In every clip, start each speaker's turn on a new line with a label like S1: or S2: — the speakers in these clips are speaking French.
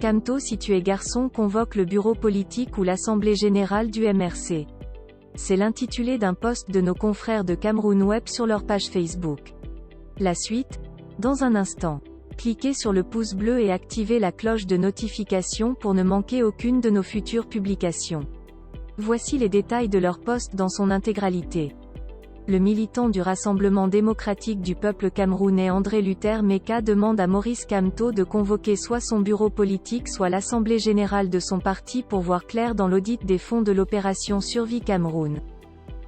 S1: Camto si tu es garçon convoque le bureau politique ou l'assemblée générale du MRC. C'est l'intitulé d'un post de nos confrères de Cameroun Web sur leur page Facebook. La suite, dans un instant. Cliquez sur le pouce bleu et activez la cloche de notification pour ne manquer aucune de nos futures publications. Voici les détails de leur post dans son intégralité. Le militant du Rassemblement démocratique du peuple camerounais André Luther Meka demande à Maurice Kamto de convoquer soit son bureau politique soit l'assemblée générale de son parti pour voir clair dans l'audit des fonds de l'opération Survie Cameroun.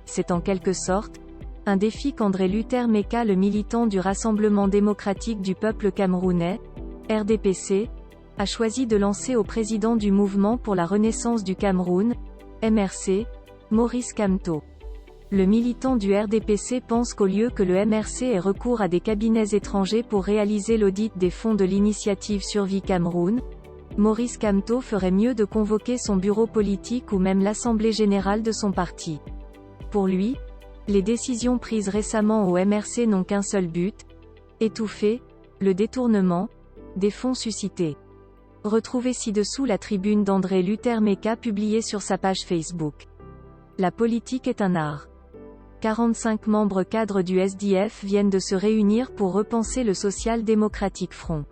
S1: C'est en quelque sorte un défi qu'André Luther Meka, le militant du Rassemblement démocratique du peuple camerounais, RDPC, a choisi de lancer au président du Mouvement pour la Renaissance du Cameroun, MRC, Maurice Kamto. Le militant du RDPC pense qu'au lieu que le MRC ait recours à des cabinets étrangers pour réaliser l'audit des fonds de l'initiative Survie Cameroun, Maurice Kamto ferait mieux de convoquer son bureau politique ou même l'assemblée générale de son parti. Pour lui, les décisions prises récemment au MRC n'ont qu'un seul but, étouffer le détournement des fonds suscités. Retrouvez ci-dessous la tribune d'André Luther Meka publiée sur sa page Facebook. La politique est un art. 45 membres cadres du SDF viennent de se réunir pour repenser le Social Democratic Front.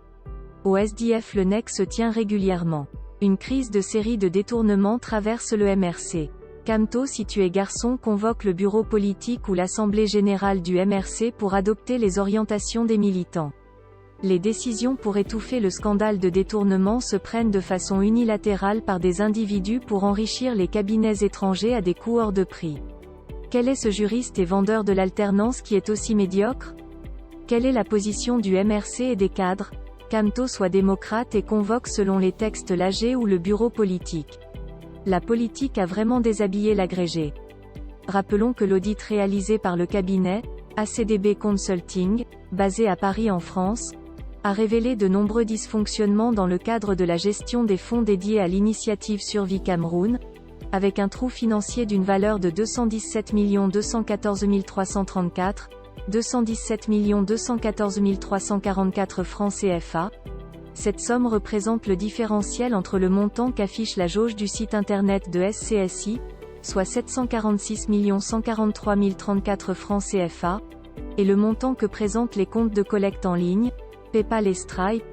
S1: Au SDF, le NEC se tient régulièrement. Une crise de série de détournements traverse le MRC. Kamto si tu es garçon convoque le bureau politique ou l'assemblée générale du MRC pour adopter les orientations des militants. Les décisions pour étouffer le scandale de détournement se prennent de façon unilatérale par des individus pour enrichir les cabinets étrangers à des coûts hors de prix. Quel est ce juriste et vendeur de l'alternance qui est aussi médiocre? Quelle est la position du MRC et des cadres? Kamto soit démocrate et convoque selon les textes l'AG ou le bureau politique. La politique a vraiment déshabillé l'agrégé. Rappelons que l'audit réalisé par le cabinet, ACDB Consulting, basé à Paris en France, a révélé de nombreux dysfonctionnements dans le cadre de la gestion des fonds dédiés à l'initiative Survie Cameroun, avec un trou financier d'une valeur de 217 214 334, 217 214 344 francs CFA. Cette somme représente le différentiel entre le montant qu'affiche la jauge du site internet de SCSI, soit 746 143 034 francs CFA, et le montant que présentent les comptes de collecte en ligne, PayPal et Stripe,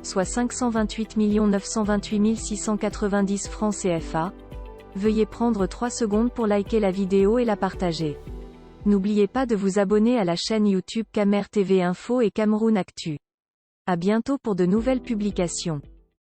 S1: soit 528 928 690 francs CFA. Veuillez prendre 3 secondes pour liker la vidéo et la partager. N'oubliez pas de vous abonner à la chaîne YouTube Camer TV Info et Cameroun Actu. À bientôt pour de nouvelles publications.